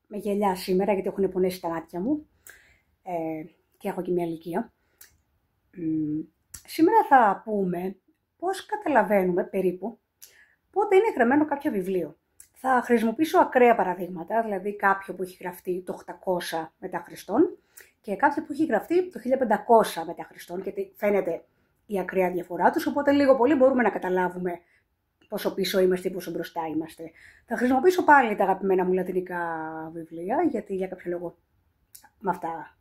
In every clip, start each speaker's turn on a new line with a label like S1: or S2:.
S1: με γελιά σήμερα γιατί έχουν πονέσει τα μάτια μου και έχω και μια ηλικία. Σήμερα θα πούμε πώς καταλαβαίνουμε περίπου πότε είναι γραμμένο κάποιο βιβλίο. Θα χρησιμοποιήσω ακραία παραδείγματα, δηλαδή κάποιο που έχει γραφτεί το 800 μετά Χριστόν και κάποιο που έχει γραφτεί το 1500 μετά Χριστόν, γιατί φαίνεται η ακραία διαφορά τους, οπότε λίγο πολύ μπορούμε να καταλάβουμε πόσο πίσω είμαστε ή πόσο μπροστά είμαστε. Θα χρησιμοποιήσω πάλι τα αγαπημένα μου λατινικά βιβλία, γιατί για κάποιο λόγο με αυτά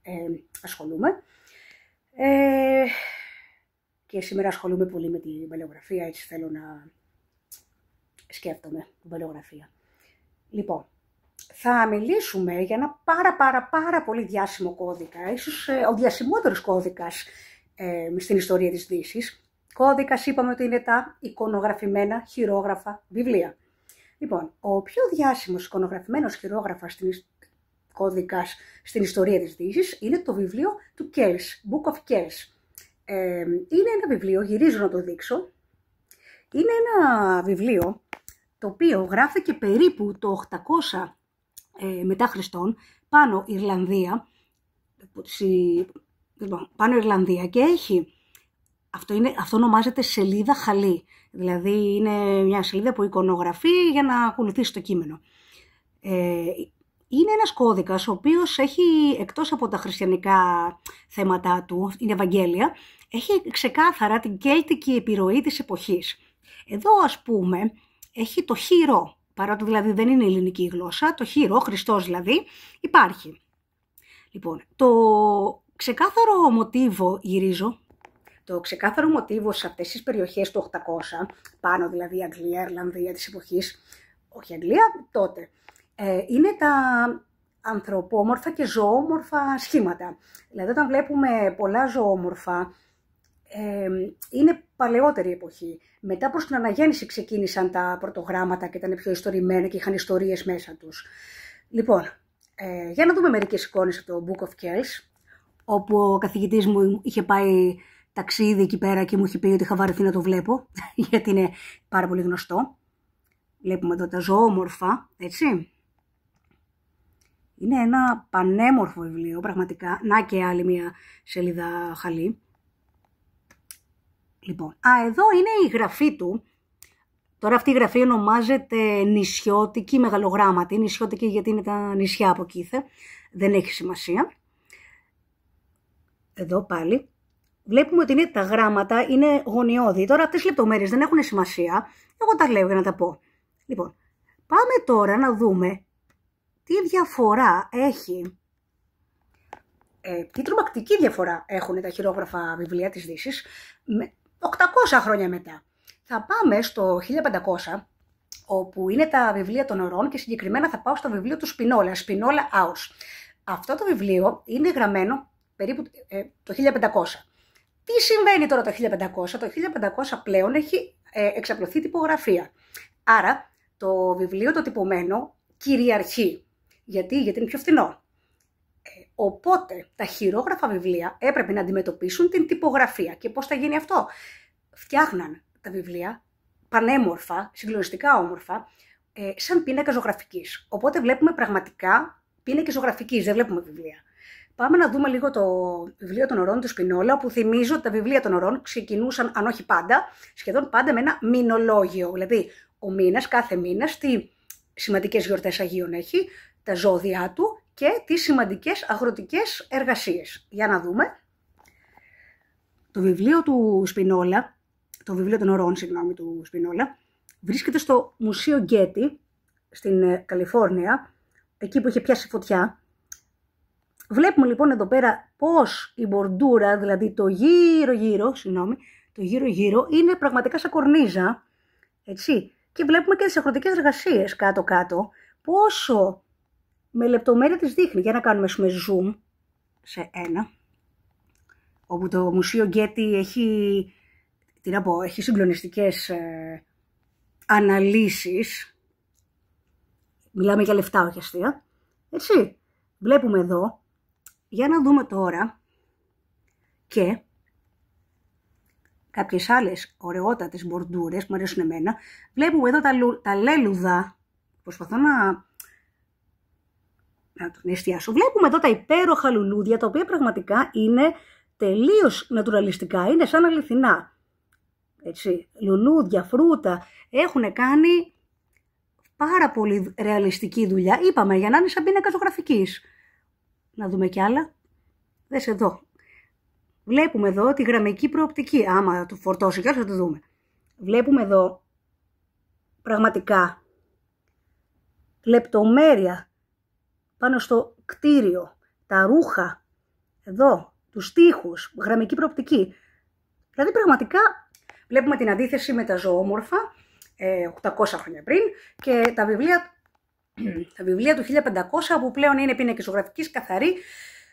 S1: ασχολούμαι. Και σήμερα ασχολούμαι πολύ με την παλαιογραφία, έτσι θέλω να σκέφτομαι την παλαιογραφία. Λοιπόν, θα μιλήσουμε για ένα πάρα πολύ διάσημο κώδικα, ίσως ο διασημότερος κώδικας στην ιστορία της Δύσης. Κώδικας είπαμε ότι είναι τα εικονογραφημένα χειρόγραφα βιβλία. Λοιπόν, ο πιο διάσημος εικονογραφημένος χειρόγραφας κώδικας στην ιστορία της Δύσης είναι το βιβλίο του Kells, Book of Kells. Είναι ένα βιβλίο, γυρίζω να το δείξω, είναι ένα βιβλίο το οποίο γράφηκε περίπου το 800 μετά Χριστόν πάνω Ιρλανδία, και έχει, αυτό ονομάζεται σελίδα χαλί, δηλαδή είναι μια σελίδα που εικονογραφεί για να ακολουθήσει το κείμενο. Είναι ένας κώδικας ο οποίος έχει, εκτός από τα χριστιανικά θέματα του, είναι Ευαγγέλια, έχει ξεκάθαρα την κέλτικη επιρροή της εποχής. Εδώ ας πούμε έχει το χείρο, παρότι δηλαδή δεν είναι ελληνική γλώσσα, το χείρο, Χριστός δηλαδή, υπάρχει. Λοιπόν, το ξεκάθαρο μοτίβο, γυρίζω, το ξεκάθαρο μοτίβο σε αυτές τις περιοχές του 800, πάνω δηλαδή Αγγλία, Ιρλανδία της εποχής, όχι Αγγλία, τότε, είναι τα ανθρωπόμορφα και ζωόμορφα σχήματα. Δηλαδή όταν βλέπουμε πολλά ζωόμορφα, είναι παλαιότερη εποχή. Μετά προς την αναγέννηση ξεκίνησαν τα πρωτογράμματα και ήταν πιο ιστορημένα και είχαν ιστορίες μέσα τους. Λοιπόν, για να δούμε μερικές εικόνες από το Book of Kells, όπου ο καθηγητής μου είχε πάει ταξίδι εκεί πέρα και μου είχε πει ότι είχα βαρεθεί να το βλέπω, γιατί είναι πάρα πολύ γνωστό. Βλέπουμε εδώ τα ζωόμορφα, έτσι. Είναι ένα πανέμορφο βιβλίο, πραγματικά. Να και άλλη μια σελίδα χαλί. Λοιπόν, εδώ είναι η γραφή του. Τώρα αυτή η γραφή ονομάζεται νησιώτικη μεγαλογράμματη. Νησιώτικη γιατί είναι τα νησιά από εκεί. Δεν έχει σημασία. Εδώ πάλι. Βλέπουμε ότι είναι, τα γράμματα είναι γωνιώδη. Τώρα αυτές οι λεπτομέρειες δεν έχουν σημασία. Εγώ τα λέω για να τα πω. Λοιπόν, πάμε τώρα να δούμε τι διαφορά έχει, τι τρομακτική διαφορά έχουν τα χειρόγραφα βιβλία της Δύσης 800 χρόνια μετά. Θα πάμε στο 1500, όπου είναι τα βιβλία των ορών και συγκεκριμένα θα πάω στο βιβλίο του Σπινόλα, Σπινόλα Άους. Αυτό το βιβλίο είναι γραμμένο περίπου το 1500. Τι συμβαίνει τώρα το 1500? Το 1500 πλέον έχει εξαπλωθεί τυπογραφία. Άρα το βιβλίο το τυπωμένο κυριαρχεί. Γιατί είναι πιο φθηνό. Οπότε τα χειρόγραφα βιβλία έπρεπε να αντιμετωπίσουν την τυπογραφία. Και πώς θα γίνει αυτό? Φτιάχναν τα βιβλία πανέμορφα, συγκλονιστικά όμορφα, σαν πίνακα ζωγραφικής. Οπότε βλέπουμε πραγματικά πίνακες ζωγραφικής, δεν βλέπουμε βιβλία. Πάμε να δούμε λίγο το βιβλίο των ορών του Σπινόλα, που θυμίζω ότι τα βιβλία των ορών ξεκινούσαν, αν όχι πάντα, σχεδόν πάντα με ένα μηνολόγιο. Δηλαδή, ο μήνας, κάθε μήνας, τι σημαντικές γιορτές Αγίων έχει, τα ζώδια του και τις σημαντικές αγροτικές εργασίες. Για να δούμε. Το βιβλίο του Σπινόλα, το βιβλίο των ορών, συγγνώμη, του Σπινόλα, βρίσκεται στο Μουσείο Γκέτι, στην Καλιφόρνια, εκεί που είχε πιάσει φωτιά. Βλέπουμε λοιπόν εδώ πέρα πως η μπορντούρα, δηλαδή το γύρω-γύρω είναι πραγματικά σαν κορνίζα, έτσι. Και βλέπουμε και τις αγροτικές εργασίες κάτω-κάτω, πόσο με λεπτομέρεια τις δείχνει. Για να κάνουμε zoom σε ένα, όπου το Μουσείο Γκέτι έχει, έχει συγκλονιστικές αναλύσεις. Μιλάμε για λεφτά, όχι αστεία. Έτσι, βλέπουμε εδώ. Για να δούμε τώρα και κάποιες άλλες ωραιότατες μπορντούρες που μου αρέσουν εμένα. Βλέπουμε εδώ τα λέλουδα. Προσπαθώ να τον εστιάσω. Βλέπουμε εδώ τα υπέροχα λουλούδια, τα οποία πραγματικά είναι τελείως νατουραλιστικά, είναι σαν αληθινά. Έτσι, λουλούδια, φρούτα, έχουν κάνει πάρα πολύ ρεαλιστική δουλειά. Είπαμε, για να είναι σαν πίνακα ζωγραφικής. Να δούμε κι άλλα. Δες εδώ. Βλέπουμε εδώ τη γραμμική προοπτική. Άμα το φορτώσει κι θα το δούμε. Βλέπουμε εδώ πραγματικά λεπτομέρεια πάνω στο κτίριο, τα ρούχα, εδώ, τους τοίχους, γραμμική προοπτική. Δηλαδή πραγματικά βλέπουμε την αντίθεση με τα ζωόμορφα 800 χρόνια πριν και τα βιβλία του 1500 που πλέον είναι πίνακες ζωγραφικής καθαροί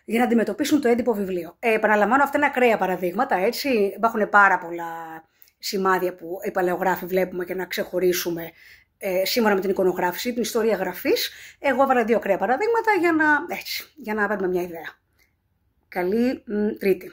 S1: για να αντιμετωπίσουν το έντυπο βιβλίο. Επαναλαμβάνω, αυτά είναι ακραία παραδείγματα, έτσι. Υπάρχουν πάρα πολλά σημάδια που οι παλαιογράφοι βλέπουμε και να ξεχωρίσουμε σύμφωνα με την εικονογράφηση, την ιστορία γραφής. Εγώ έβαλα 2 ακραία παραδείγματα για να παίρνουμε μια ιδέα. Καλή Τρίτη.